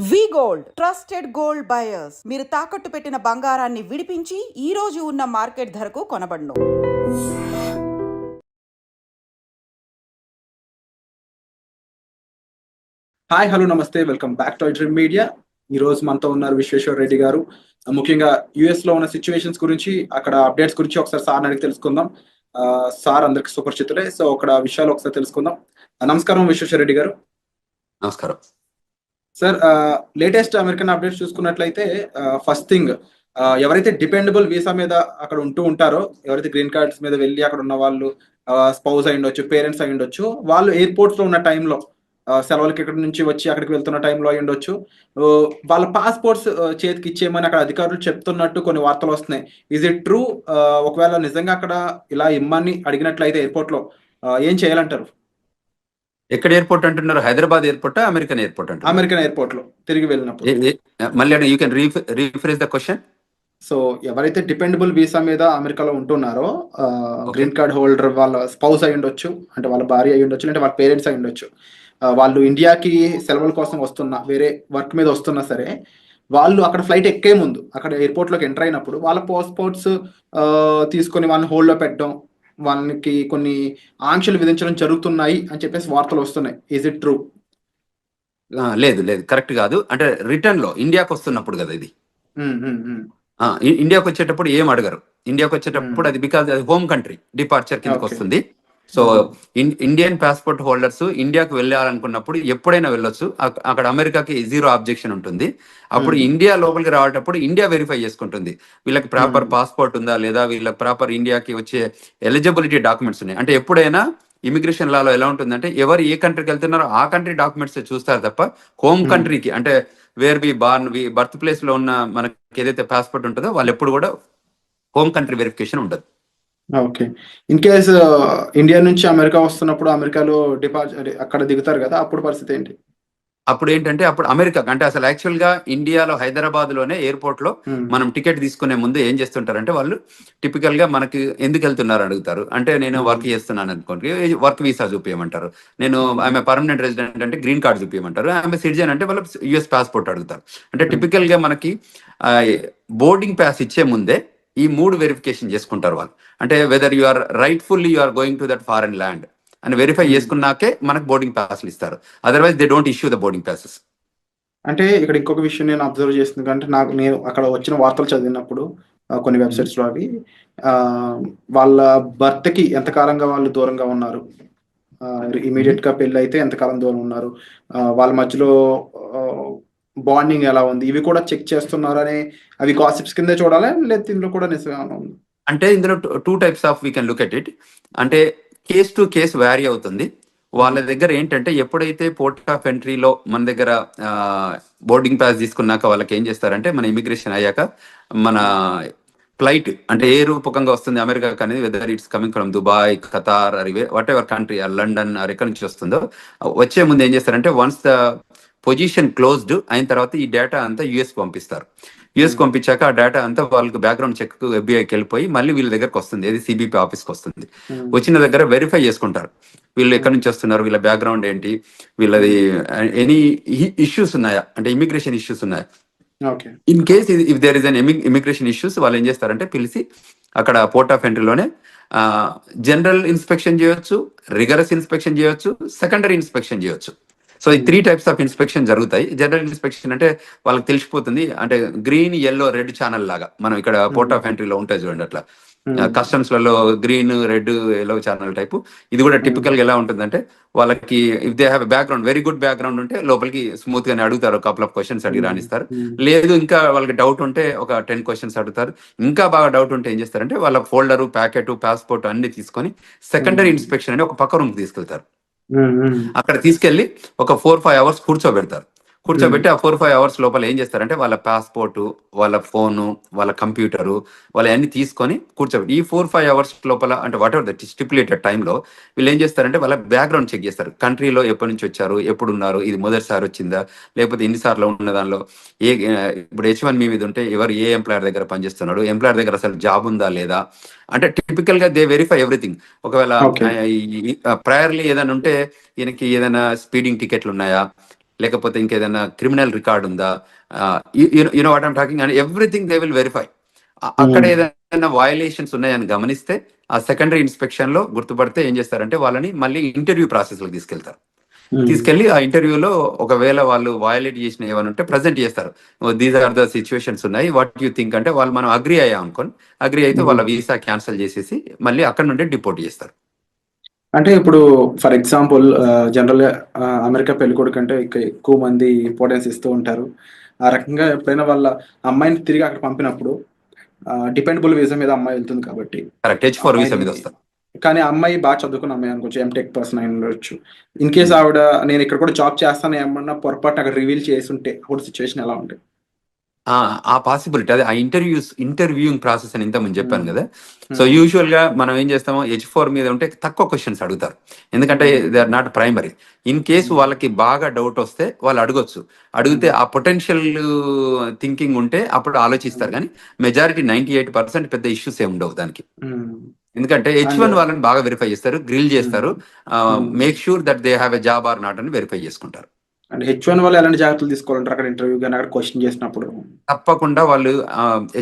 వి gold trusted gold buyers మీరు తాకట్టు పెట్టిన బంగారాన్ని విడిపించి ఈ రోజు ఉన్న మార్కెట్ ధరకు కొనబడును. హాయ్ హలో నమస్తే, welcome back to dream media. ఈ రోజు మనతో ఉన్నారు విశ్వేశ్వర రెడ్డి గారు. ముఖ్యంగా యుఎస్ లో ఉన్న సిచ్యువేషన్స్ గురించి, అక్కడ అప్డేట్స్ గురించి ఒకసారి సార్ అడిగి తెలుసుకుందాం. సార్ అందరికి సుపరిచితులే, సో అక్కడ విషయాలు ఒకసారి తెలుసుకుందాం. నమస్కారం విశ్వేశ్వర రెడ్డి గారు. నమస్కారం సార్. లేటెస్ట్ అమెరికన్ అప్డేట్స్ చూసుకున్నట్లయితే ఫస్ట్ థింగ్, ఎవరైతే డిపెండబుల్ వీసా మీద అక్కడ ఉంటూ ఉంటారో, ఎవరైతే గ్రీన్ కార్డ్స్ మీద వెళ్ళి అక్కడ ఉన్న వాళ్ళు స్పౌజ్ అయి ఉండొచ్చు, పేరెంట్స్ అయి ఉండొచ్చు, వాళ్ళు ఎయిర్పోర్ట్స్ లో ఉన్న టైంలో సెలవులకి ఇక్కడ నుంచి వచ్చి అక్కడికి వెళ్తున్న టైంలో అయి ఉండొచ్చు, వాళ్ళ పాస్పోర్ట్స్ చేతికి ఇచ్చేయమని అక్కడ అధికారులు చెప్తున్నట్టు కొన్ని వార్తలు వస్తున్నాయి. Is it true? ఒకవేళ నిజంగా అక్కడ ఇలా ఇమ్మని అడిగినట్లయితే ఎయిర్పోర్ట్ లో ఏం చేయాలంటారు? ఎక్కడ ఎయిర్పోర్ట్ అంటున్నారు? హైదరాబాద్ ఎయిర్పోర్ట్, అమెరికన్ ఎయిర్పోర్ట్ అంటారు? అమెరికన్ ఎయిర్పోర్ట్ లో తిరిగి వెళ్ళినప్పుడు. మళ్ళీ you can rephrase the question. So ఎవరైతే డిపెండబుల్ వీసా మీద అమెరికాలో ఉంటున్నారో, గ్రీన్ కార్డ్ హోల్డర్, వాళ్ళ స్పౌస్ అయి ఉండొచ్చు, అంటే వాళ్ళ భార్య అయి ఉండొచ్చు, అంటే వాళ్ళ పేరెంట్స్ అయి ఉండొచ్చు, వాళ్ళు ఇండియాకి సెలవుల కోసం వస్తున్నా, వేరే వర్క్ మీద వస్తున్నా సరే, వాళ్ళు అక్కడ ఫ్లైట్ ఎక్కే ముందు అక్కడ ఎయిర్పోర్ట్లోకి ఎంటర్ అయినప్పుడు వాళ్ళ పాస్పోర్ట్స్ తీసుకొని వాళ్ళని హోల్డ్లో పెట్టడం, వాళ్ళకి కొన్ని ఆంక్షలు విధించడం జరుగుతున్నాయి అని చెప్పేసి వార్తలు వస్తున్నాయి. Is it true? లేదు లేదు, కరెక్ట్ కాదు. అంటే రిటర్న్ లో ఇండియాకి వస్తున్నప్పుడు కదా ఇది. ఇండియాకి వచ్చేటప్పుడు ఏం అడగరు. ఇండియాకి వచ్చేటప్పుడు అది బికాజ్ అది హోమ్ కంట్రీ డిపార్చర్ కిందకి వస్తుంది. సో ఇండియన్ పాస్పోర్ట్ హోల్డర్స్ ఇండియాకి వెళ్ళాలనుకున్నప్పుడు ఎప్పుడైనా వెళ్ళొచ్చు. అక్కడ అమెరికాకి జీరో ఆబ్జెక్షన్ ఉంటుంది. అప్పుడు ఇండియా లోపలికి రావటప్పుడు ఇండియా వెరిఫై చేసుకుంటుంది వీళ్ళకి ప్రాపర్ పాస్పోర్ట్ ఉందా లేదా, వీళ్ళకి ప్రాపర్ ఇండియాకి వచ్చే ఎలిజిబిలిటీ డాక్యుమెంట్స్ ఉన్నాయి. అంటే ఎప్పుడైనా ఇమిగ్రేషన్ లాలో ఎలా ఉంటుందంటే, ఎవరు ఏ కంట్రీకి వెళ్తున్నారో ఆ కంట్రీ డాక్యుమెంట్స్ చూస్తారు తప్ప హోమ్ కంట్రీకి, అంటే where we born, birth place లో ఉన్న మనకి ఏదైతే పాస్పోర్ట్ ఉంటుందో వాళ్ళు ఎప్పుడు కూడా హోమ్ కంట్రీ వెరిఫికేషన్ ఉండదు. ఓకే. ఇన్ కేస్ ఇండియా నుంచి అమెరికా వస్తున్నప్పుడు అమెరికాలో అక్కడ దిగుతారు కదా, అప్పుడు పరిస్థితి ఏంటి? అప్పుడు ఏంటంటే, అప్పుడు అమెరికా అంటే అసలు యాక్చువల్ గా ఇండియాలో హైదరాబాద్ లోనే ఎయిర్పోర్ట్ లో మనం టికెట్ తీసుకునే ముందు ఏం చేస్తుంటారంటే, వాళ్ళు టిపికల్ గా మనకి ఎందుకు వెళ్తున్నారు అడుగుతారు. అంటే నేను వర్క్ చేస్తున్నాను అనుకోండి, వర్క్ వీసా చూపించమంటారు. నేను ఆమె పర్మనెంట్ రెసిడెంట్ అంటే గ్రీన్ కార్డ్ చూపించమంటారు. ఆమె సిటిజన్ అంటే వాళ్ళు యుఎస్ పాస్పోర్ట్ అడుగుతారు. అంటే టిపికల్ గా మనకి బోర్డింగ్ పాస్ ఇచ్చే ముందే ఈ 3 వెరిఫికేషన్ చేసుకుంటారు వాళ్ళు. అంటే whether you are rightfully you are going to that foreign land అని వెరిఫై చేసుకున్నాకే మనకు బోర్డింగ్ పాస్లు ఇస్తారు. Otherwise they don't issue the boarding passes. అంటే ఇక్కడ ఇంకొక విషయం నేను అబ్జర్వ్ చేస్తుంది అంటే, నేను అక్కడ వచ్చిన వార్తలు చదివినప్పుడు కొన్ని వెబ్సైట్స్ లో అవి వాళ్ళ భర్తకి ఎంతకాలంగా వాళ్ళు దూరంగా ఉన్నారు, ఇమీడియట్ గా పెళ్లి అయితే ఎంతకాలం దూరం ఉన్నారు, వాళ్ళ మధ్యలో బాండింగ్ ఎలా ఉంది, ఇవి కూడా చెక్ చేస్తున్నారని, అవి గాసిప్స్ కింద చూడాలా లేదా దీనిలో కూడా నిజంగా? అంటే ఇందులో 2 types of we can look at it. అంటే కేస్ టు కేస్ వ్యారీ అవుతుంది. వాళ్ళ దగ్గర ఏంటంటే, ఎప్పుడైతే పోర్ట్ ఆఫ్ ఎంట్రీలో మన దగ్గర బోర్డింగ్ పాస్ తీసుకున్నాక వాళ్ళకి ఏం చేస్తారంటే, మన ఇమిగ్రేషన్ అయ్యాక మన ఫ్లైట్ అంటే ఏ రూపకంగా వస్తుంది అమెరికాకి అనేది, whether it's coming from Dubai, Qatar, what ever country, London ఎక్కడి నుంచి వస్తుందో, వచ్చే ముందు ఏం చేస్తారంటే, వన్స్ ద పొజిషన్ క్లోజ్డ్ అయిన తర్వాత ఈ డేటా అంతా యుఎస్ పంపిస్తారు. యుఎస్ పంపించాక ఆ డేటా అంతా వాళ్ళకి బ్యాక్గ్రౌండ్ చెక్ ఎఫ్బిఐకి వెళ్ళిపోయి మళ్ళీ వీళ్ళ దగ్గరకు వస్తుంది, ఏది సిబిపి ఆఫీస్కి వస్తుంది. వచ్చిన దగ్గర వెరిఫై చేసుకుంటారు వీళ్ళు ఎక్కడి నుంచి వస్తున్నారు, వీళ్ళ బ్యాక్గ్రౌండ్ ఏంటి, వీళ్ళది ఎనీ ఇష్యూస్ ఉన్నాయా, అంటే ఇమిగ్రేషన్ ఇష్యూస్ ఉన్నాయా. In case if there is an immigration issues, వాళ్ళు ఏం చేస్తారంటే పిలిచి అక్కడ పోర్ట్ ఆఫ్ ఎంట్రీలోనే జనరల్ ఇన్స్పెక్షన్ చేయొచ్చు, రిగరస్ ఇన్స్పెక్షన్ చేయొచ్చు, సెకండరీ ఇన్స్పెక్షన్ చేయొచ్చు. సో ఈ 3 టైప్స్ ఆఫ్ ఇన్స్పెక్షన్ జరుగుతాయి. జనరల్ ఇన్స్పెక్షన్ అంటే వాళ్ళకి తెలిసిపోతుంది, అంటే గ్రీన్, ఎల్లో, రెడ్ ఛానల్ లాగా మనం ఇక్కడ పోర్ట్ ఆఫ్ ఎంట్రీలో ఉంటాయి చూడండి, అట్లా కస్టమ్స్ లలో green, red, yellow channel type. ఇది కూడా టిపికల్ గా ఎలా ఉంటుందంటే, వాళ్ళకి if they have background, very good background ఉంటే లోపలికి స్మూత్ గానే అడుగుతారు, కపుల్ ఆఫ్ క్వశ్చన్స్ అడిగి రాణిస్తారు. లేదు ఇంకా వాళ్ళకి డౌట్ ఉంటే ఒక 10 క్వశ్చన్స్ అడుగుతారు. ఇంకా బాగా డౌట్ ఉంటే ఏం చేస్తారంటే, వాళ్ళ ఫోల్డరు, ప్యాకెట్, పాస్పోర్ట్ అన్ని తీసుకొని సెకండరీ ఇన్స్పెక్షన్ అని ఒక పక్క రూమ్ తీసుకెళ్తారు. అక్కడ తీసుకెళ్లి ఒక 4-5 అవర్స్ కూర్చోబెడతారు. కూర్చోబెట్టి ఆ 4-5 అవర్స్ లోపల ఏం చేస్తారంటే, వాళ్ళ పాస్పోర్టు, వాళ్ళ ఫోను, వాళ్ళ కంప్యూటరు, వాళ్ళ అన్ని తీసుకొని కూర్చోబెట్టి ఈ 4-5 అవర్స్ లోపల, అంటే వాట్ ఎవర్ ద స్టిపులేటెడ్ టైంలో వీళ్ళు ఏం చేస్తారంటే వాళ్ళ బ్యాక్గ్రౌండ్ చెక్ చేస్తారు. కంట్రీలో ఎప్పటి నుంచి వచ్చారు, ఎప్పుడు ఉన్నారు, ఇది మొదటిసారి వచ్చిందా లేకపోతే ఎన్నిసార్లు ఉన్న దానిలో ఇప్పుడు H1B మీద ఉంటే ఎవరు ఏ ఎంప్లాయర్ దగ్గర పనిచేస్తున్నాడు, ఎంప్లాయర్ దగ్గర అసలు జాబ్ ఉందా లేదా, అంటే టిపికల్ గా దే వెరిఫై ఎవ్రీథింగ్. ఒకవేళ ప్రయర్లీ ఏదైనా ఉంటే ఈయనకి ఏదైనా స్పీడింగ్ టికెట్లు ఉన్నాయా, లేకపోతే ఇంకేదైనా క్రిమినల్ రికార్డ్ ఉందా, you know what I'm talking, and everything they will verify. అక్కడ ఏదైనా వయలేషన్స్ ఉన్నాయని గమనిస్తే ఆ సెకండరీ ఇన్స్పెక్షన్ లో గుర్తుపడితే ఏం చేస్తారంటే వాళ్ళని మళ్ళీ ఇంటర్వ్యూ ప్రాసెస్ లో తీసుకెళ్తారు. తీసుకెళ్లి ఆ ఇంటర్వ్యూలో ఒకవేళ వాళ్ళు వయలేట్ చేసిన ఏమైనా ఉంటే ప్రజెంట్ చేస్తారు. దీస్ ఆర్ ద సిచ్యువేషన్స్ ఉన్నాయి, వాట్ యూ థింక్ అంటే వాళ్ళు మనం అగ్రి అయ్యాం అనుకోని, అగ్రి అయితే వాళ్ళ వీసా క్యాన్సిల్ చేసేసి మళ్ళీ అక్కడ నుండి డిపోర్ట్ చేస్తారు. అంటే ఇప్పుడు ఫర్ ఎగ్జాంపుల్ జనరల్ అమెరికా పెళ్ళికొడుకు అంటే ఎక్కువ మంది ఇంపార్టెన్స్ ఇస్తూ ఉంటారు. ఆ రకంగా ఎప్పుడైనా వాళ్ళ అమ్మాయిని తిరిగి అక్కడ పంపినప్పుడు డిపెండబుల్ వీసా మీద అమ్మాయి వెళ్తుంది కాబట్టి కరెక్ట్, H4 వీసా మీద వస్తారు. కానీ అమ్మాయి బాగా చదువుకున్న అమ్మాయి అనుకోవచ్చు, ఎంటెక్ పర్సన్ అయి ఉండొచ్చు. ఇన్ కేస్ ఆవిడ నేను ఇక్కడ కూడా జాబ్ చేస్తాను ఏమన్నా పొరపాటు అక్కడ రివీల్ చేసి ఉంటే అప్పుడు సిచ్యువేషన్ ఎలా ఉంటుంది? ఆ పాసిబిలిటీ, అదే ఆ ఇంటర్వ్యూయింగ్ ప్రాసెస్ అని ఇంతకుముందు చెప్పాను కదా. So Hmm. యూజువల్ గా మనం ఏం చేస్తామో H4 మీద ఉంటే తక్కువ క్వశ్చన్స్ అడుగుతారు, ఎందుకంటే they are not primary. In case వాళ్ళకి బాగా డౌట్ వస్తే వాళ్ళు అడగొచ్చు, అడిగితే ఆ పొటెన్షియల్ థింకింగ్ ఉంటే అప్పుడు ఆలోచిస్తారు. కానీ మెజారిటీ 98% పెద్ద ఇష్యూస్ ఏమి ఉండవు దానికి. ఎందుకంటే H1 వాళ్ళని బాగా వెరిఫై చేస్తారు, గ్రిల్ చేస్తారు, make sure that they have a job or not అని వెరిఫై చేసుకుంటారు. అంటే H1 వాళ్ళు ఎలాంటి జాగ్రత్తలు తీసుకోవాలంటారు అక్కడ ఇంటర్వ్యూ కానీ అక్కడ క్వశ్చన్ చేసినప్పుడు? తప్పకుండా వాళ్ళు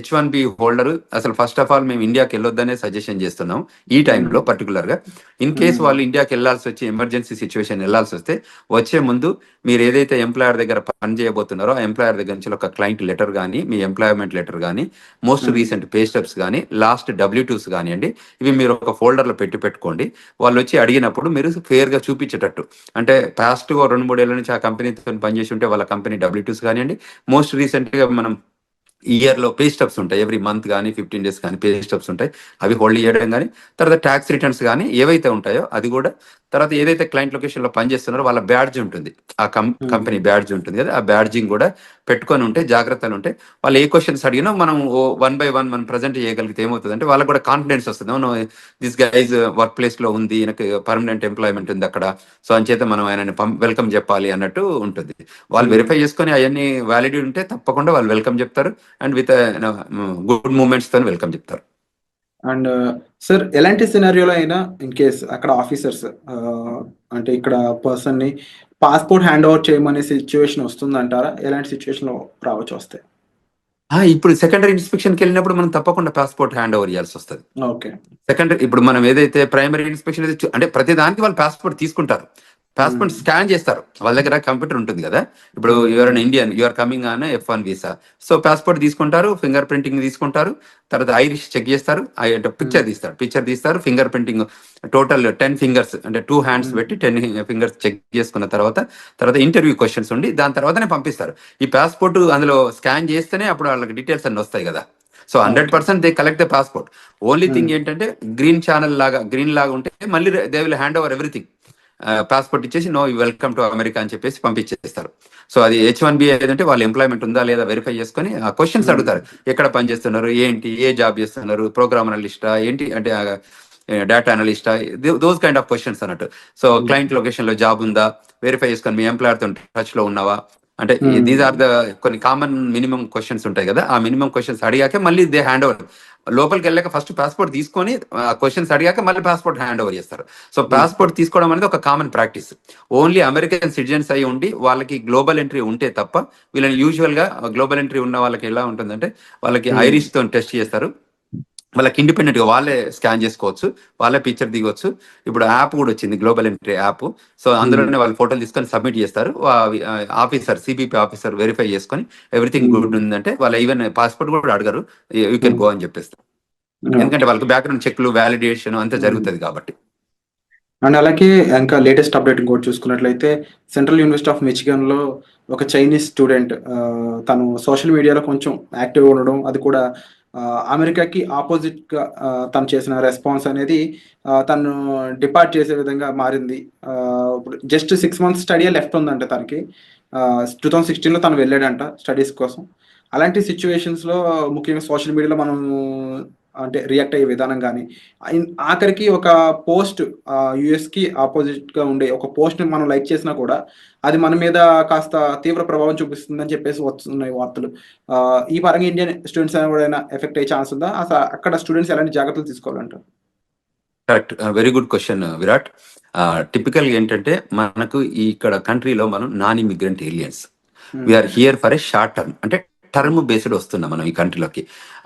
H1B హోల్డర్ అసలు ఫస్ట్ ఆఫ్ ఆల్ మేము ఇండియాకి వెళ్ళొద్దనే సజెషన్ చేస్తున్నాం ఈ టైంలో పర్టికులర్ గా. ఇన్ కేసు వాళ్ళు ఇండియాకి వెళ్ళాల్సి వచ్చి ఎమర్జెన్సీ సిచ్యువేషన్ వెళ్ళాల్సి వస్తే వచ్చే ముందు మీరు ఏదైతే ఎంప్లాయర్ దగ్గర పని చేయబోతున్నారో ఆ ఎంప్లాయర్ దగ్గర నుంచి ఒక క్లయింట్ లెటర్ కానీ, మీ ఎంప్లాయ్మెంట్ లెటర్ కానీ, మోస్ట్ రీసెంట్ పే స్టెప్స్ కానీ, లాస్ట్ W2s కానివ్వండి, ఇవి మీరు ఒక ఫోల్డర్లో పెట్టుకోండి. వాళ్ళు వచ్చి అడిగినప్పుడు మీరు ఫేర్ గా చూపించేటట్టు, అంటే పాస్ట్ 2-3 ఏళ్ల నుంచి ఆ కంపెనీతో పనిచేసి ఉంటే వాళ్ళ కంపెనీ W2s కానివ్వండి, మోస్ట్ రీసెంట్ గా మనం ఇయర్లో పే స్టబ్స్ ఉంటాయి, ఎవ్రీ మంత్ కానీ 15 days కానీ పే స్టబ్స్ ఉంటాయి, అవి హోల్డ్ చేయడం కానీ, తర్వాత ట్యాక్స్ రిటర్న్స్ కానీ ఏవైతే ఉంటాయో అది కూడా, తర్వాత ఏదైతే క్లయింట్ లొకేషన్లో పనిచేస్తున్నారో వాళ్ళ బ్యాడ్జ్ ఉంటుంది, ఆ కంపెనీ బ్యాడ్జ్ ఉంటుంది కదా, ఆ బ్యాడ్జింగ్ కూడా పెట్టుకొని ఉంటే జాగ్రత్తలు ఉంటే వాళ్ళు ఏ క్వశ్చన్స్ అడిగినా మనం 1 by 1 మనం ప్రజెంట్ చేయగలిగితే ఏమవుతుంది అంటే వాళ్ళకి కూడా కాన్ఫిడెన్స్ వస్తుంది. దిస్ గైజ్ వర్క్ ప్లేస్ లో ఉంది, ఈయనకి పర్మనెంట్ ఎంప్లాయ్మెంట్ ఉంది అక్కడ, సో అంచేత మనం ఆయనని వెల్కమ్ చెప్పాలి అన్నట్టు ఉంటుంది. వాళ్ళు వెరిఫై చేసుకొని అవన్నీ వ్యాలిడిటీ ఉంటే తప్పకుండా వాళ్ళు వెల్కమ్ చెప్తారు, అండ్ విత్ గుడ్ మూమెంట్స్ తో వెల్కమ్ చెప్తారు. అండ్ సార్ ఎలాంటి సినారియోలో అయినా ఇన్ కేస్ అక్కడ ఆఫీసర్స్ అంటే ఇక్కడ పర్సన్ ని పాస్పోర్ట్ హ్యాండ్ ఓవర్ చేయమనే సిచ్యువేషన్ వస్తుందంటారా? ఎలాంటి సిచ్యువేషన్ లో రావచ్చు వస్తే? ఇప్పుడు సెకండరీ ఇన్స్పెక్షన్కి వెళ్ళినప్పుడు మనం తప్పకుండా పాస్పోర్ట్ హ్యాండ్ ఓవర్ చేయాల్సి వస్తుంది. ఓకే. సెకండరీ ఇప్పుడు మనం ఏదైతే ప్రైమరీ ఇన్స్పెక్షన్ అంటే ప్రతి దానికి వాళ్ళు పాస్పోర్ట్ తీసుకుంటారు, పాస్పోర్ట్ స్కాన్ చేస్తారు, వాళ్ళ దగ్గర కంప్యూటర్ ఉంటుంది కదా. ఇప్పుడు you're an Indian, you're coming on F1 visa, so passport తీసుకుంటారు, ఫింగర్ ప్రింటింగ్ తీసుకుంటారు, తర్వాత ఐరిష్ చెక్ చేస్తారు, పిక్చర్ తీస్తారు, ఫింగర్ ప్రింటింగ్ టోటల్ 10 fingers అంటే 2 hands పెట్టి 10 fingers చెక్ చేసుకున్న తర్వాత ఇంటర్వ్యూ క్వశ్చన్స్ ఉండి దాని తర్వాతనే పంపిస్తారు. ఈ పాస్పోర్ట్ అందులో స్కాన్ చేస్తేనే అప్పుడు వాళ్ళకి డీటెయిల్స్ అన్ని వస్తాయి కదా. So 100% they collect the passport. Only thing ఏంటంటే గ్రీన్ లాగా ఉంటే మళ్ళీ they will hand over everything. Passport ఇచ్చేసి నో వెల్కమ్ టు అమెరికా అని చెప్పేసి పంపించేస్తారు. సో అది H1B ఏదంటే వాళ్ళ ఎంప్లాయ్మెంట్ ఉందా లేదా వెరిఫై చేసుకొని ఆ క్వశ్చన్స్ అడుగుతారు, ఎక్కడ పని చేస్తున్నారు, ఏంటి, ఏ జాబ్ చేస్తున్నారు, ప్రోగ్రామ్ అనలిస్టా ఏంటి అంటే డేటా అనలిస్టా, దోస్ కైండ్ ఆఫ్ క్వశ్చన్స్ అన్నట్టు. సో క్లయింట్ లొకేషన్ లో జాబ్ ఉందా వెరిఫై చేసుకొని, మీ ఎంప్లాయర్ తో టచ్ లో ఉన్నావా, అంటే దీస్ ఆర్ ద కొన్ని కామన్ మినిమం క్వశ్చన్స్ ఉంటాయి కదా. ఆ మినిమం క్వశ్చన్స్ అడిగాక మళ్ళీ దే హ్యాండ్ ఓవర్, లోపలికి వెళ్ళాక ఫస్ట్ పాస్పోర్ట్ తీసుకొని క్వశ్చన్స్ అడిగాక మళ్ళీ పాస్పోర్ట్ హ్యాండ్ ఓవర్ చేస్తారు. సో పాస్పోర్ట్ తీసుకోవడం అనేది ఒక common practice. Only American citizens అయి ఉండి వాళ్ళకి గ్లోబల్ ఎంట్రీ ఉంటే తప్ప వీళ్ళని యూజువల్ గా గ్లోబల్ ఎంట్రీ ఉన్న వాళ్ళకి ఎలా ఉంటుందంటే వాళ్ళకి ఐరిష్ తో టెస్ట్ చేస్తారు, వాళ్ళకి ఇండిపెండెంట్ గా వాళ్ళే స్కాన్ చేసుకోవచ్చు, వాళ్ళే పిక్చర్ దిగొచ్చు. ఇప్పుడు యాప్ కూడా వచ్చింది, గ్లోబల్ ఎంట్రీ యాప్. సో అందులోనే వాళ్ళు ఫోటోలు తీసుకొని సబ్మిట్ చేస్తారు, ఆఫీసర్ CBP ఆఫీసర్ వెరిఫై చేసుకొని ఎవ్రీథింగ్ గుడ్ ఉందంటే వాళ్ళు ఈవెన్ పాస్పోర్ట్ కూడా అడగరు, యూ కెన్ గో అని చెప్పేస్తారు. ఎందుకంటే వాళ్ళకి బ్యాక్గ్రౌండ్ చెక్లు, వ్యాలిడేషన్ అంతా జరుగుతుంది కాబట్టి. అండ్ అలాగే ఇంకా లేటెస్ట్ అప్డేట్ ఇంకోటి చూసుకున్నట్లయితే సెంట్రల్ యూనివర్సిటీ ఆఫ్ మిచిగన్ లో ఒక చైనీస్ స్టూడెంట్ తను సోషల్ మీడియాలో కొంచెం యాక్టివ్గా ఉండడం, అది కూడా అమెరికాకి ఆపోజిట్ గా తను చేసిన రెస్పాన్స్ అనేది తను డిపార్ట్ చేసే విధంగా మారింది. ఇప్పుడు జస్ట్ 6 months స్టడీ లెఫ్ట్ ఉందంట తనకి. 2016లో తను వెళ్ళాడంట స్టడీస్ కోసం. అలాంటి సిచ్యువేషన్స్లో ముఖ్యంగా సోషల్ మీడియాలో మనం అంటే రియాక్ట్ అయ్యే విధానం కానీ, ఆఖరికి ఒక పోస్ట్ యుఎస్కి ఆపోజిట్గా ఉండే ఒక పోస్ట్ని మనం లైక్ చేసినా కూడా అది మన మీద కాస్త తీవ్ర ప్రభావం చూపిస్తుందని చెప్పేసి వస్తున్నాయి వార్తలు. ఈ పరంగా ఇండియన్ స్టూడెంట్స్ ఎవరైనా ఎఫెక్ట్ అయ్యే ఛాన్స్ ఉందా? అసలు అక్కడ స్టూడెంట్స్ ఎలాంటి జాగ్రత్తలు తీసుకోవాలంటారు? Correct, very good question Virat. టిపికల్గా ఏంటంటే మనకు ఇక్కడ కంట్రీలో మనం non immigrant aliens, we are here for a short term, అంటే టర్మ్ బేస్డ్ వస్తున్నాం మనం ఈ కంట్రీలోకి.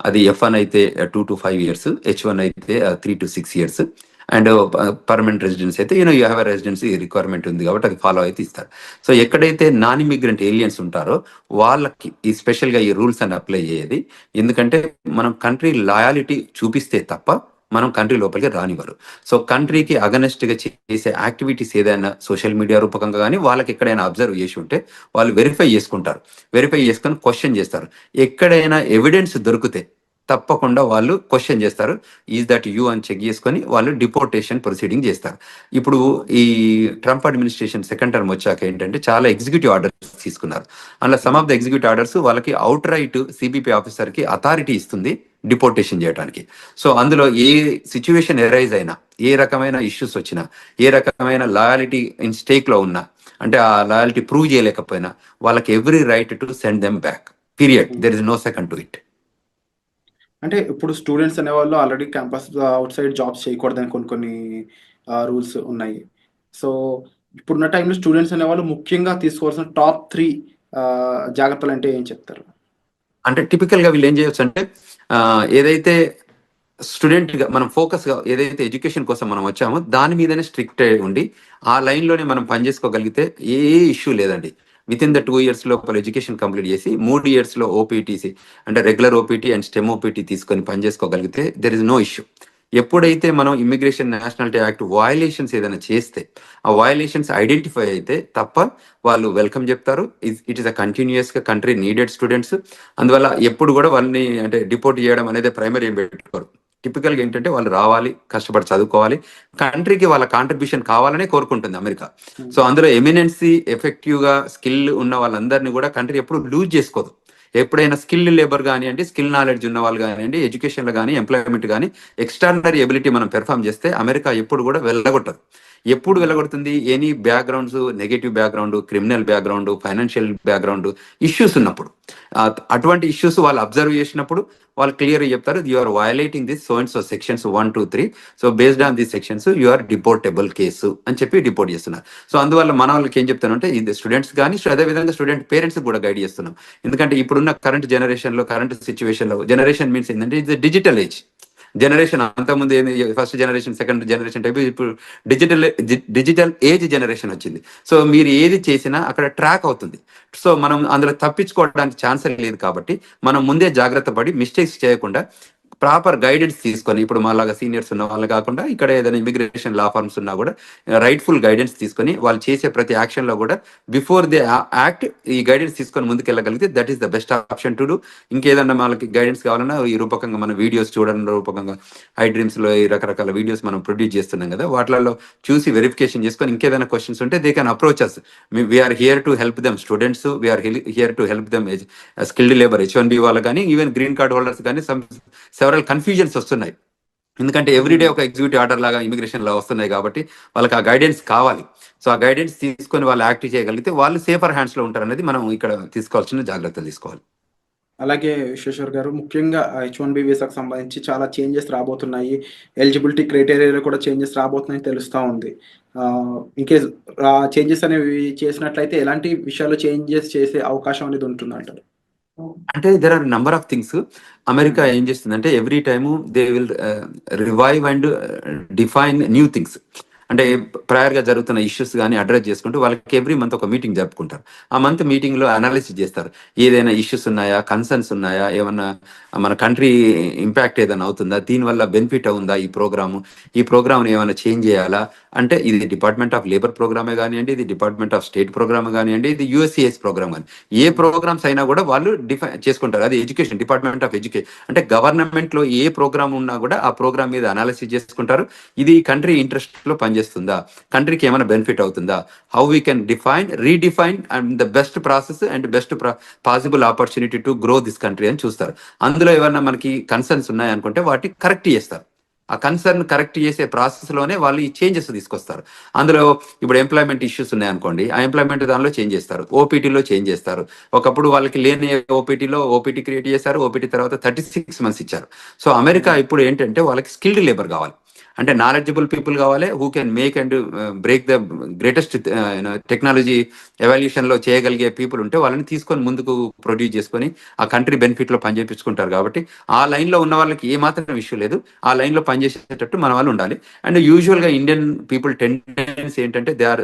అది F1 అయితే 2 to 5 years, H1 అయితే 3 to 6 years, and permanent residence అయితే you have a residency requirement ఉంది కాబట్టి అది ఫాలో అయితే ఇస్తారు. సో ఎక్కడైతే నాన్ ఇమిగ్రెంట్ ఏలియన్స్ ఉంటారో వాళ్ళకి ఈ స్పెషల్గా ఈ రూల్స్ అని అప్లై అయ్యేది. ఎందుకంటే మనం కంట్రీ లాయాలిటీ చూపిస్తే తప్ప మనం కంట్రీ లోపలికి రానివ్వరు. సో కంట్రీకి అగనెస్ట్గా చేసే యాక్టివిటీస్ ఏదైనా సోషల్ మీడియా రూపకంగా కానీ వాళ్ళకి ఎక్కడైనా అబ్జర్వ్ చేసి ఉంటే వాళ్ళు వెరిఫై చేసుకుంటారు, వెరిఫై చేసుకొని క్వశ్చన్ చేస్తారు. ఎక్కడైనా ఎవిడెన్స్ దొరికితే తప్పకుండా వాళ్ళు క్వశ్చన్ చేస్తారు, ఈజ్ దట్ యూ అని చెక్ చేసుకొని వాళ్ళు డిపోర్టేషన్ ప్రొసీడింగ్ చేస్తారు. ఇప్పుడు ఈ ట్రంప్ అడ్మినిస్ట్రేషన్ సెకండ్ టర్మ్ వచ్చాక ఏంటంటే చాలా ఎగ్జిక్యూటివ్ ఆర్డర్స్ తీసుకున్నారు. అందులో some of the executive orders వాళ్ళకి అవుట్ రైట్ సిబిపి ఆఫీసర్కి అథారిటీ ఇస్తుంది డిపోర్టేషన్ చేయడానికి. సో అందులో ఏ సిచ్యువేషన్ ఎరైజ్ అయినా, ఏ రకమైన ఇష్యూస్ వచ్చినా, ఏ రకమైన లాయాలిటీ ఇన్ స్టేక్లో ఉన్నా, అంటే ఆ లాయాలిటీ ప్రూవ్ చేయలేకపోయినా వాళ్ళకి every right to send them back, period. There is no second to it. అంటే ఇప్పుడు స్టూడెంట్స్ అనేవాళ్ళు already campus outside jobs చేయకూడదని కొన్ని రూల్స్ ఉన్నాయి. సో ఇప్పుడున్న టైంలో స్టూడెంట్స్ అనేవాళ్ళు ముఖ్యంగా తీసుకోవాల్సిన టాప్ 3 జాగ్రత్తలు అంటే ఏం చెప్తారు? అంటే టిపికల్గా వీళ్ళు ఏం చేయొచ్చు అంటే ఏదైతే స్టూడెంట్గా మనం ఫోకస్గా ఏదైతే ఎడ్యుకేషన్ కోసం మనం వచ్చామో దాని మీదనే స్ట్రిక్ట్ ఉండి ఆ లైన్లోనే మనం పనిచేసుకోగలిగితే ఏ ఇష్యూ లేదండి. విత్ ఇన్ ద 2 years లోపల ఎడ్యుకేషన్ కంప్లీట్ చేసి 3 years ఓపీటీసీ అంటే regular OPT and stem OPT తీసుకొని పనిచేసుకోగలిగితే దెర్ ఇస్ నో ఇష్యూ. ఎప్పుడైతే మనం ఇమిగ్రేషన్ నేషనాలిటీ యాక్ట్ వయలేషన్స్ ఏదైనా చేస్తే ఆ వయలేషన్స్ ఐడెంటిఫై అయితే తప్ప వాళ్ళు వెల్కమ్ చెప్తారు. ఇట్ ఈస్ అ కంటిన్యూస్గా కంట్రీ నీడెడ్ స్టూడెంట్స్. అందువల్ల ఎప్పుడు కూడా వాళ్ళని అంటే డిపోర్ట్ చేయడం అనేది ప్రైమరీ ఏం పెట్టుకోరు. టిపికల్గా ఏంటంటే వాళ్ళు రావాలి, కష్టపడి చదువుకోవాలి, కంట్రీకి వాళ్ళ కాంట్రిబ్యూషన్ కావాలనే కోరుకుంటుంది అమెరికా. సో అందులో ఎమినెన్సీ ఎఫెక్టివ్గా స్కిల్ ఉన్న వాళ్ళందరినీ కూడా కంట్రీ ఎప్పుడు లూజ్ చేసుకోదు. ఎప్పుడైనా స్కిల్ లేబర్ కానివ్వండి, స్కిల్ నాలెడ్జ్ ఉన్న వాళ్ళు కానివ్వండి, ఎడ్యుకేషన్లో కానీ ఎంప్లాయ్మెంట్ కానీ ఎక్స్ట్రాడినరీ ఎబిలిటీ మనం పెర్ఫామ్ చేస్తే అమెరికా ఎప్పుడు కూడా వెళ్ళగొట్టదు. ఎప్పుడు వెళ్ళగొడుతుంది? Any backgrounds, negative background, criminal background, financial background issues ఉన్నప్పుడు, అటువంటి ఇష్యూస్ వాళ్ళు అబ్జర్వ్ చేసినప్పుడు వాళ్ళు క్లియర్గా చెప్తారు, you are violating this so and so sections 1, 2, 3, so based on this sections you are deportable case అని చెప్పి డిపోర్ట్ చేస్తున్నారు. సో అందువల్ల మన వాళ్ళకి ఏం చెప్తానంటే ఇది స్టూడెంట్స్ కానీ అదేవిధంగా స్టూడెంట్ పేరెంట్స్ కూడా గైడ్ చేస్తున్నాం. ఎందుకంటే ఇప్పుడున్న కరెంట్ జనరేషన్లో, కరెంట్ సిచ్యువేషన్లో, జనరేషన్ మీన్స్ ఏంటంటే ఇది డిజిటల్ ఏజ్ జనరేషన్. అంతకుముందు ఏంది first generation, second generation type, ఇప్పుడు డిజిటల్ ఏజ్ జనరేషన్ వచ్చింది. సో మీరు ఏది చేసినా అక్కడ ట్రాక్ అవుతుంది. సో మనం అందులో తప్పించుకోవడానికి ఛాన్స్ లేదు. కాబట్టి మనం ముందే జాగ్రత్త పడి మిస్టేక్స్ చేయకుండా ప్రాపర్ గైడెన్స్ తీసుకొని, ఇప్పుడు మాలాగా సీనియర్స్ ఉన్న వాళ్ళు కాకుండా ఇక్కడ ఏదైనా ఇమిగ్రేషన్ లా ఫార్మ్స్ ఉన్నా కూడా రైట్ఫుల్ గైడెన్స్ తీసుకొని వాళ్ళు చేసే ప్రతి యాక్షన్లో కూడా బిఫోర్ దే యాక్ట్ ఈ గైడెన్స్ తీసుకొని ముందుకెళ్ళగలిగితే that is the best option to do. ఇంకేదన్నా వాళ్ళకి గైడెన్స్ కావాలన్నా ఈ రూపకంగా మన వీడియోస్ చూడడం రూపకంగా ఐ డ్రీమ్స్లో ఈ రకరకాల వీడియోస్ మనం ప్రొడ్యూస్ చేస్తున్నాం కదా, వాటిలలో చూసి వెరిఫికేషన్ చేసుకొని ఇంకేదైనా క్వశ్చన్స్ ఉంటే they can approach us. We are here to help them students, we are here to help them skilled labour, H1B వాళ్ళు కానీ, ఈవెన్ గ్రీన్ కార్డ్ హోల్డర్స్ కానీ సెవరల్ కన్ఫ్యూజన్స్ వస్తున్నాయి. ఎందుకంటే ఎవ్రీడే ఒక ఎగ్జిక్యూటివ్ ఆర్డర్ లాగా ఇమిగ్రేషన్ లా వస్తున్నాయి కాబట్టి వాళ్ళకి ఆ గైడెన్స్ కావాలి. సో ఆ గైడెన్స్ తీసుకొని వాళ్ళు యాక్ట్ చేయగలిగితే వాళ్ళు సేఫర్ హ్యాండ్స్ లో ఉంటారు అనేది మనం ఇక్కడ తీసుకోవాల్సిన జాగ్రత్తలు తీసుకోవాలి. అలాగే విశ్వేశ్వర్ గారు, ముఖ్యంగా H1B వీసాకు సంబంధించి చాలా చేంజెస్ రాబోతున్నాయి, ఎలిజిబిలిటీ క్రైటీరియాలో కూడా చేంజెస్ రాబోతున్నాయని తెలుస్తూ ఉంది. ఇన్కేస్ చేంజెస్ అనేవి చేసినట్లయితే ఎలాంటి విషయాల్లో చేంజెస్ చేసే అవకాశం అనేది ఉంటుంది అంటారు? అంటే there are number of things. America ఏం చేస్తుందంటే every time they will revive and define new things. అంటే ప్రయర్గా జరుగుతున్న ఇష్యూస్ కానీ అడ్రస్ చేసుకుంటూ వాళ్ళకి ఎవ్రీ మంత్ ఒక మీటింగ్ జరుపుకుంటారు. ఆ మంత్ మీటింగ్లో అనాలిసిస్ చేస్తారు, ఏదైనా ఇష్యూస్ ఉన్నాయా, కన్సర్న్స్ ఉన్నాయా, ఏమన్నా మన కంట్రీ ఇంపాక్ట్ ఏదైనా అవుతుందా, దీనివల్ల బెనిఫిట్ అవుందా ఈ ప్రోగ్రామ్ని ఏమైనా చేంజ్ చేయాలా. అంటే ఇది డిపార్ట్మెంట్ ఆఫ్ లేబర్ ప్రోగ్రామే కానివ్వండి, ఇది డిపార్ట్మెంట్ ఆఫ్ స్టేట్ ప్రోగ్రామ్ కానివ్వండి, ఇది USCIS ప్రోగ్రామ్ కానీ, ఏ ప్రోగ్రామ్స్ అయినా కూడా వాళ్ళు డిఫైన్ చేసుకుంటారు. అది ఎడ్యుకేషన్, డిపార్ట్మెంట్ ఆఫ్ ఎడ్యుకేషన్ అంటే గవర్నమెంట్లో ఏ ప్రోగ్రామ్ ఉన్నా కూడా ఆ ప్రోగ్రామ్ మీద అనాలిసిస్ చేసుకుంటారు. ఇది కంట్రీ ఇంట్రెస్ట్లో పనిచేస్తుందా, కంట్రీకి ఏమైనా బెనిఫిట్ అవుతుందా, how we can redefine and the best process and best possible opportunity to grow this country అని చూస్తారు. అందులో ఏమైనా మనకి కన్సర్న్స్ ఉన్నాయనుకుంటే వాటిని కరెక్ట్ చేస్తారు. ఆ కన్సర్న్ కరెక్ట్ చేసే ప్రాసెస్లోనే వాళ్ళు ఈ చేంజెస్ తీసుకొస్తారు. అందులో ఇప్పుడు ఎంప్లాయ్మెంట్ ఇష్యూస్ ఉన్నాయనుకోండి, ఆ ఎంప్లాయ్మెంట్ దానిలో చేంజ్ చేస్తారు, ఓపీటీలో చేంజ్ చేస్తారు. ఒకప్పుడు వాళ్ళకి లేని ఓపీటీ క్రియేట్ చేశారు, ఓపీటీ తర్వాత 36 months ఇచ్చారు. సో అమెరికా ఇప్పుడు ఏంటంటే వాళ్ళకి స్కిల్డ్ లేబర్ కావాలి. అంటే నాలెడ్జబుల్ పీపుల్ కావాలి, who can make and break the greatest technology evolution లో చేయగలిగే పీపుల్ ఉంటే వాళ్ళని తీసుకొని ముందుకు ప్రొడ్యూస్ చేసుకొని ఆ కంట్రీ బెనిఫిట్ లో పనిచేపించుకుంటారు. కాబట్టి ఆ లైన్ లో ఉన్న వాళ్ళకి ఏ మాత్రం ఇష్యూ లేదు, ఆ లైన్ లో పనిచేసేటట్టు మన వాళ్ళు ఉండాలి. అండ్ యూజువల్ గా ఇండియన్ పీపుల్ టెండెన్సీ ఏంటంటే they are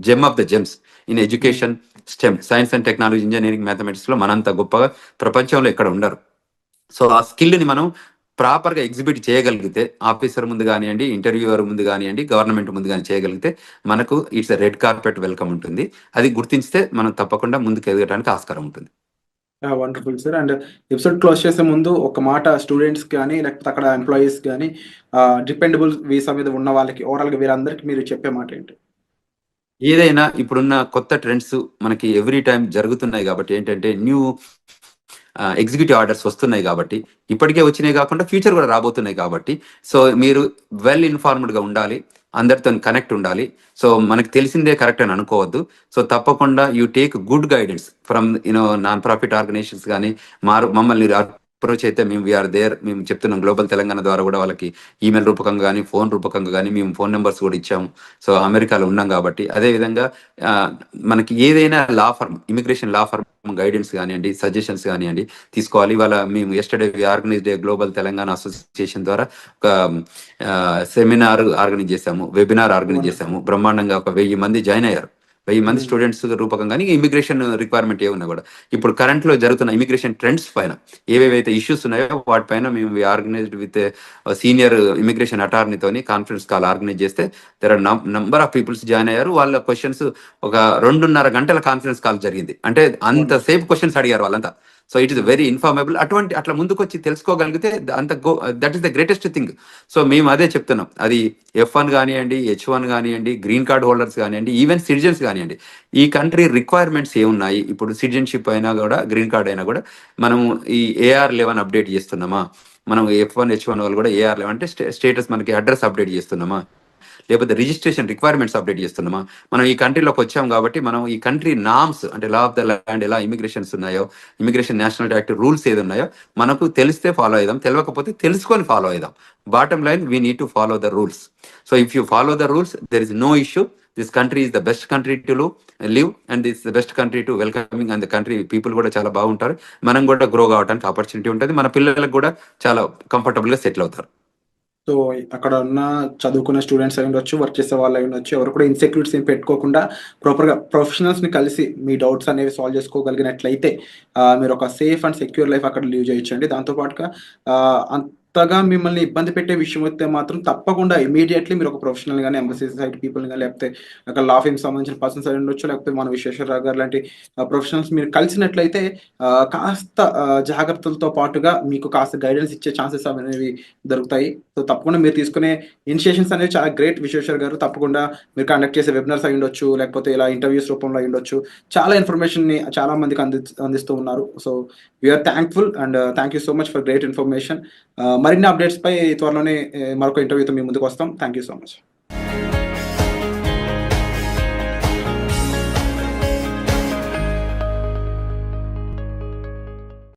gem of the gems in education, STEM, science and technology, engineering, mathematics లో మనంత గొప్పగా ప్రపంచంలో ఎక్కడ ఉండరు. సో ఆ స్కిల్ని మనం ప్రాపర్ గా ఎగ్జిబిట్ చేయగలిగితే, ఆఫీసర్ ముందు కానివ్వండి, ఇంటర్వ్యూవర్ ముందు కానివ్వండి, గవర్నమెంట్ ముందు కానీ చేయగలిగితే మనకు ఇట్స్ రెడ్ కార్పెట్ వెల్కమ్ ఉంటుంది. అది గుర్తించితే మనం తప్పకుండా ముందుకు ఎదగడానికి ఆస్కారం ఉంటుంది. Wonderful sir. And episode close చేసే ముందు ఒక మాట స్టూడెంట్స్ కానీ లేకపోతే అక్కడ ఎంప్లాయీస్ కానీ డిపెండబుల్ వీసా మీద ఉన్న వాళ్ళకి ఓవరాల్గా వీరందరికీ మీరు చెప్పే మాట ఏంటి? ఏదైనా ఇప్పుడున్న కొత్త ట్రెండ్స్ మనకి ఎవ్రీ టైం జరుగుతున్నాయి కాబట్టి ఏంటంటే న్యూ ఎగ్జిక్యూటివ్ ఆర్డర్స్ వస్తున్నాయి కాబట్టి, ఇప్పటికే వచ్చినాయి కాకుండా ఫ్యూచర్ కూడా రాబోతున్నాయి కాబట్టి, సో మీరు వెల్ ఇన్ఫార్మ్డ్గా ఉండాలి, అందరితో కనెక్ట్ ఉండాలి. సో మనకు తెలిసిందే కరెక్ట్ అని అనుకోవద్దు. సో తప్పకుండా you take good guidance from non profit organisations కానీ మమ్మల్ని అప్రోచ్ అయితే మేము వీఆర్ దేర్. మేము చెప్తున్నాం గ్లోబల్ తెలంగాణ ద్వారా కూడా వాళ్ళకి ఈమెయిల్ రూపకంగా కానీ ఫోన్ రూపకంగా కానీ మేము ఫోన్ నెంబర్స్ కూడా ఇచ్చాము. సో అమెరికాలో ఉన్నాం కాబట్టి అదేవిధంగా మనకి ఏదైనా law firm, immigration law firm guidance కానివ్వండి, సజెషన్స్ కానివ్వండి తీసుకోవాలి. ఇవాళ మేము yesterday organise global Telangana association ద్వారా ఒక సెమినార్ ఆర్గనైజ్ చేశాము, వెబినార్ ఆర్గనైజ్ చేశాము. బ్రహ్మాండంగా ఒక 1000 మంది జాయిన్ అయ్యారు. 1000 మంది స్టూడెంట్స్ రూపకంగా ఇమిగ్రేషన్ రిక్వైర్మెంట్ ఏమున్నా కూడా ఇప్పుడు కరెంట్ లో జరుగుతున్న ఇమిగ్రేషన్ ట్రెండ్స్ పైన ఏవేవైతే ఇష్యూస్ ఉన్నాయో వాటిపైన మేము ఆర్గనైజ్డ్ విత్ సీనియర్ ఇమిగ్రేషన్ అటార్నీతోని కాన్ఫరెన్స్ కాల్ ఆర్గనైజ్ చేస్తే there are number of peoples join అయ్యారు. వాళ్ళ క్వశ్చన్స్ ఒక 2.5 గంటల కాన్ఫరెన్స్ కాల్ జరిగింది. అంటే అంతసేపు క్వశ్చన్స్ అడిగారు వాళ్ళంతా. So it is very informable. అట్లా ముందుకు వచ్చి తెలుసుకోగలిగితే that is the greatest thing. So మేము అదే చెప్తున్నాం. అది F1 కానివ్వండి, H1 కానివ్వండి, గ్రీన్ కార్డ్ హోల్డర్స్ కానివ్వండి, ఈవెన్ సిటిజన్స్ కానివ్వండి, ఈ కంట్రీ రిక్వైర్మెంట్స్ ఏమున్నాయి, ఇప్పుడు సిటిజన్షిప్ అయినా కూడా గ్రీన్ కార్డ్ అయినా కూడా మనము ఈ AR11 అప్డేట్ చేస్తున్నామా, మనం F1 H1 వాళ్ళు కూడా AR11 అంటే స్టేటస్ మనకి అడ్రస్ అప్డేట్ చేస్తున్నామా, లేకపోతే రిజిస్ట్రేషన్ రిక్వైర్మెంట్స్ అప్డేట్ చేస్తున్నామా. మనం ఈ కంట్రీలోకి వచ్చాం కాబట్టి మనం ఈ కంట్రీ నామ్స్ అంటే లా ఆఫ్ ద ల్యాండ్ ఎలా ఇమిగ్రేషన్స్ ఉన్నాయో, ఇమిగ్రేషన్ నేషనల్ యాక్ట్ రూల్స్ ఏది ఉన్నాయో మనకు తెలిస్తే ఫాలో అయిదాం, తెలియకపోతే తెలుసుకొని ఫాలో అయిదాం. Bottom line we need to follow the rules. So if you follow the rules there is no issue. This country is the best country to live and this the best country to welcoming. And the country people కూడా చాలా బాగుంటారు. మనం కూడా grow కావడానికి opportunity ఉంటుంది. మన పిల్లలకు కూడా చాలా కంఫర్టబుల్గా సెటిల్ అవుతారు. సో అక్కడ ఉన్న చదువుకున్న స్టూడెంట్స్ అయి ఉండొచ్చు, వర్క్ చేసే వాళ్ళు అయి ఉండొచ్చు, ఎవరు కూడా ఇన్సెక్యూరిటీస్ ఏం పెట్టుకోకుండా ప్రాపర్గా ప్రొఫెషనల్స్ని కలిసి మీ డౌట్స్ అనేవి సాల్వ్ చేసుకోగలిగినట్లయితే మీరు ఒక సేఫ్ అండ్ సెక్యూర్ లైఫ్ అక్కడ లీవ్ చేయొచ్చండి. దాంతోపాటుగా అంతగా మిమ్మల్ని ఇబ్బంది పెట్టే విషయం అయితే మాత్రం తప్పకుండా ఇమీడియట్లీ మీరు ఒక ప్రొఫెషనల్ కానీ ఎంబసీ సైడ్ పీపుల్ కానీ లేకపోతే అక్కడ లా ఫీమ్ సంబంధించిన పర్సన్స్ అయి ఉండొచ్చు, లేకపోతే మన విశ్వేశ్వరరావు గారు లాంటి ప్రొఫెషనల్స్ మీరు కలిసినట్లయితే కాస్త జాగ్రత్తలతో పాటుగా మీకు కాస్త గైడెన్స్ ఇచ్చే ఛాన్సెస్ అనేవి దొరుకుతాయి. సో తప్పకుండా మీరు తీసుకునే ఇనిషియేషన్స్ అనేవి చాలా గ్రేట్ విశ్వేశ్వర్ గారు. తప్పకుండా మీరు కండక్ట్ చేసే వెబినార్స్ అయి ఉండొచ్చు, లేకపోతే ఇలా ఇంటర్వ్యూస్ రూపంలో అయి ఉండొచ్చు, చాలా ఇన్ఫర్మేషన్ని చాలా మందికి అందిస్తూ ఉన్నారు. So we are thankful and thank you so much for great information. మరిన్ని అప్డేట్స్ పై త్వరలోనే మరొక ఇంటర్వ్యూతో మీ ముందుకు వస్తాం. Thank you so much.